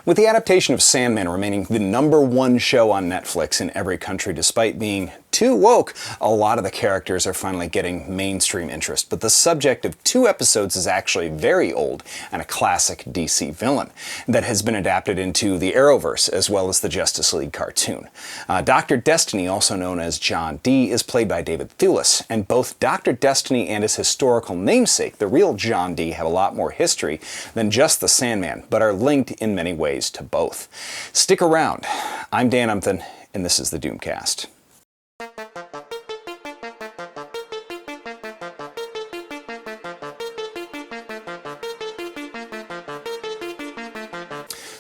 With the adaptation of Sandman remaining the #1 show on Netflix in every country despite being too woke, a lot of the characters are finally getting mainstream interest. But the subject of 2 episodes is actually very old and a classic DC villain that has been adapted into the Arrowverse as well as the Justice League cartoon. Dr. Destiny, also known as John Dee, is played by David Thewlis, and both Dr. Destiny and his historical namesake, the real John Dee, have a lot more history than just the Sandman, but are linked in many ways to both. Stick around. I'm Dan Umpton, and this is the DOOMCAST.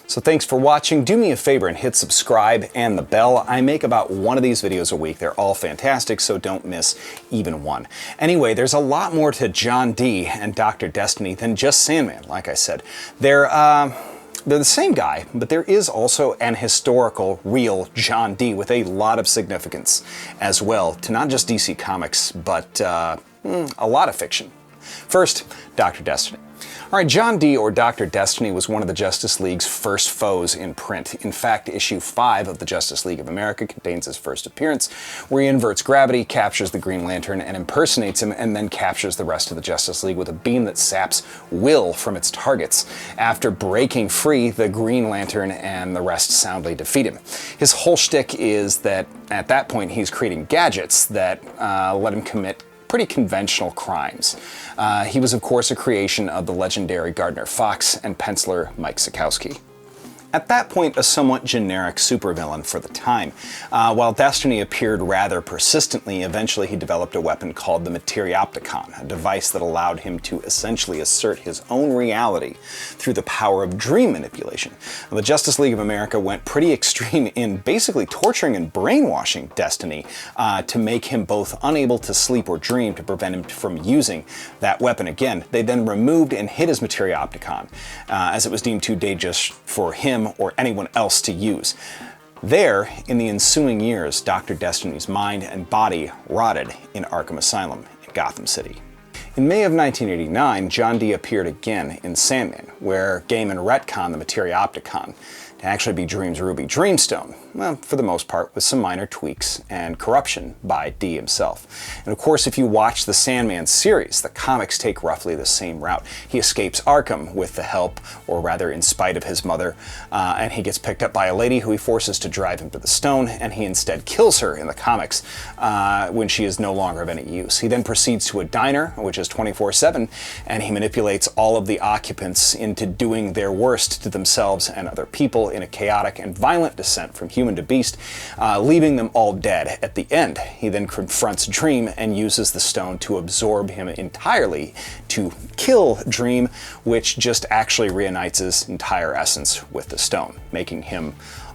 So thanks for watching. Do me a favor and hit subscribe and the bell. I make about 1 of these videos a week. They're all fantastic, so don't miss even one. Anyway, there's a lot more to John Dee and Dr. Destiny than just Sandman, like I said. They're the same guy, but there is also an historical, real John Dee with a lot of significance as well to not just DC Comics, but a lot of fiction. First, Dr. Destiny. All right, John Dee, or Dr. Destiny, was one of the Justice League's first foes in print. In fact, issue 5 of the Justice League of America contains his first appearance, where he inverts gravity, captures the Green Lantern, and impersonates him, and then captures the rest of the Justice League with a beam that saps will from its targets. After breaking free, the Green Lantern and the rest soundly defeat him. His whole shtick is that at that point he's creating gadgets that let him commit pretty conventional crimes. He was, of course, a creation of the legendary Gardner Fox and penciler Mike Sekowsky. At that point, a somewhat generic supervillain for the time. While Destiny appeared rather persistently, eventually he developed a weapon called the Materioptikon, a device that allowed him to essentially assert his own reality through the power of dream manipulation. The Justice League of America went pretty extreme in basically torturing and brainwashing Destiny to make him both unable to sleep or dream to prevent him from using that weapon again. They then removed and hid his Materioptikon, as it was deemed too dangerous for him or anyone else to use. There, in the ensuing years, Dr. Destiny's mind and body rotted in Arkham Asylum in Gotham City. In May of 1989, John Dee appeared again in Sandman, where Gaiman retconned the Materioptikon to actually be Dream's Ruby Dreamstone, well, for the most part, with some minor tweaks and corruption by Dee himself. And of course, if you watch the Sandman series, the comics take roughly the same route. He escapes Arkham with the help, or rather in spite of his mother, and he gets picked up by a lady who he forces to drive him to the stone, and he instead kills her in the comics when she is no longer of any use. He then proceeds to a diner, which is 24/7, and he manipulates all of the occupants into doing their worst to themselves and other people in a chaotic and violent descent from human to beast, leaving them all dead at the end. He then confronts Dream and uses the stone to absorb him entirely to kill Dream, which just actually reunites his entire essence with the stone, making him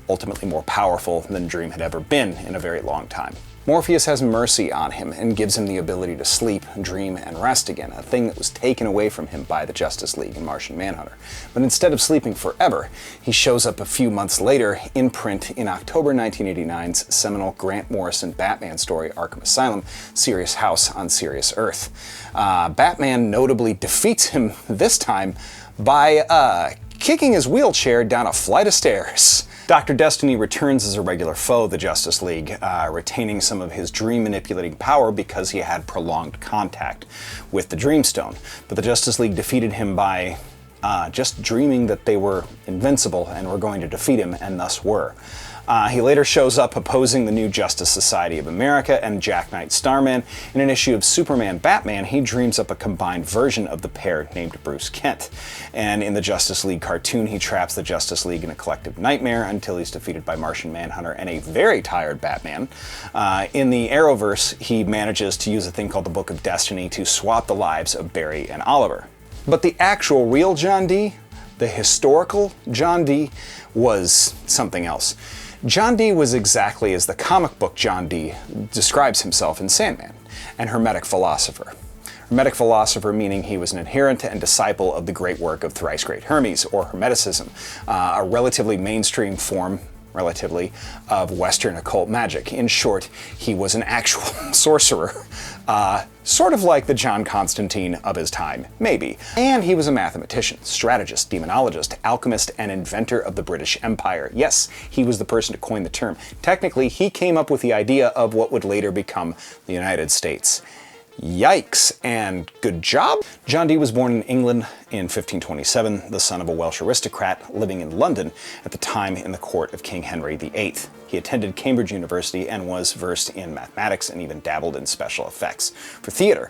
ultimately more powerful than Dream had ever been in a very long time. Morpheus has mercy on him and gives him the ability to sleep, dream, and rest again, a thing that was taken away from him by the Justice League and Martian Manhunter. But instead of sleeping forever, he shows up a few months later in print in October 1989's seminal Grant Morrison Batman story, Arkham Asylum, Serious House on Serious Earth. Batman notably defeats him this time by kicking his wheelchair down a flight of stairs. Dr. Destiny returns as a regular foe of the Justice League, retaining some of his dream-manipulating power because he had prolonged contact with the Dreamstone. But the Justice League defeated him by just dreaming that they were invincible and were going to defeat him, and thus were. He later shows up opposing the new Justice Society of America and Jack Knight Starman. In an issue of Superman Batman, he dreams up a combined version of the pair named Bruce Kent. And in the Justice League cartoon, he traps the Justice League in a collective nightmare until he's defeated by Martian Manhunter and a very tired Batman. In the Arrowverse, he manages to use a thing called the Book of Destiny to swap the lives of Barry and Oliver. But the actual real John Dee, the historical John Dee, was something else. John Dee was exactly as the comic book John Dee describes himself in Sandman, an hermetic philosopher. Hermetic philosopher meaning he was an adherent and disciple of the great work of thrice great Hermes, or Hermeticism, a relatively mainstream form relatively, of Western occult magic. In short, he was an actual sorcerer. Sort of like the John Constantine of his time, maybe. And he was a mathematician, strategist, demonologist, alchemist, and inventor of the British Empire. Yes, he was the person to coin the term. Technically, he came up with the idea of what would later become the United States. Yikes, and good job? John Dee was born in England in 1527, the son of a Welsh aristocrat living in London at the time in the court of King Henry VIII. He attended Cambridge University and was versed in mathematics and even dabbled in special effects for theater.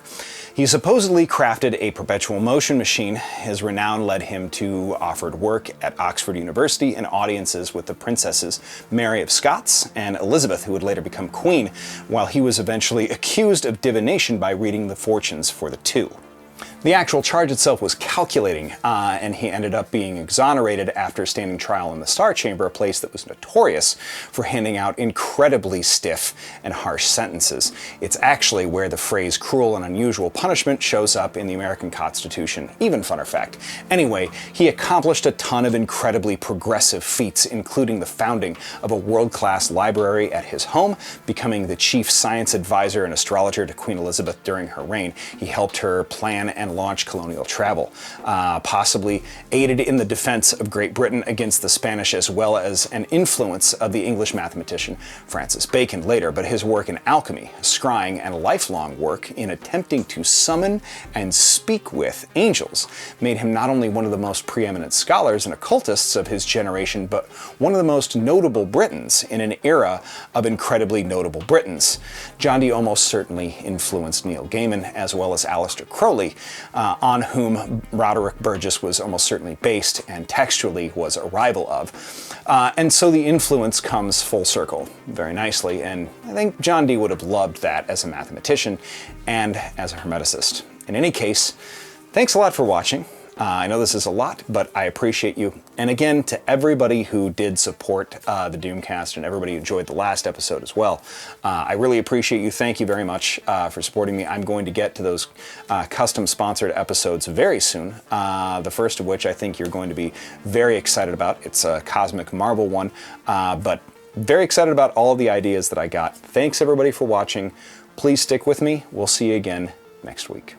He supposedly crafted a perpetual motion machine. His renown led him to offered work at Oxford University in audiences with the princesses Mary of Scots and Elizabeth, who would later become queen, while he was eventually accused of divination by reading the fortunes for the two. The actual charge itself was calculating, and he ended up being exonerated after standing trial in the Star Chamber, a place that was notorious for handing out incredibly stiff and harsh sentences. It's actually where the phrase cruel and unusual punishment shows up in the American Constitution. Even funner fact. Anyway, he accomplished a ton of incredibly progressive feats, including the founding of a world-class library at his home, becoming the chief science advisor and astrologer to Queen Elizabeth during her reign. He helped her plan and launch colonial travel, possibly aided in the defense of Great Britain against the Spanish, as well as an influence of the English mathematician Francis Bacon later. But his work in alchemy, scrying, and lifelong work in attempting to summon and speak with angels made him not only one of the most preeminent scholars and occultists of his generation, but one of the most notable Britons in an era of incredibly notable Britons. John Dee almost certainly influenced Neil Gaiman, as well as Aleister Crowley, on whom Roderick Burgess was almost certainly based and textually was a rival of. And so the influence comes full circle very nicely, and I think John Dee would have loved that as a mathematician and as a hermeticist. In any case, thanks a lot for watching. I know this is a lot, but I appreciate you. And again, to everybody who did support the Doomcast and everybody who enjoyed the last episode as well, I really appreciate you. Thank you very much for supporting me. I'm going to get to those custom sponsored episodes very soon, the first of which I think you're going to be very excited about. It's a Cosmic Marvel one, but very excited about all of the ideas that I got. Thanks everybody for watching. Please stick with me. We'll see you again next week.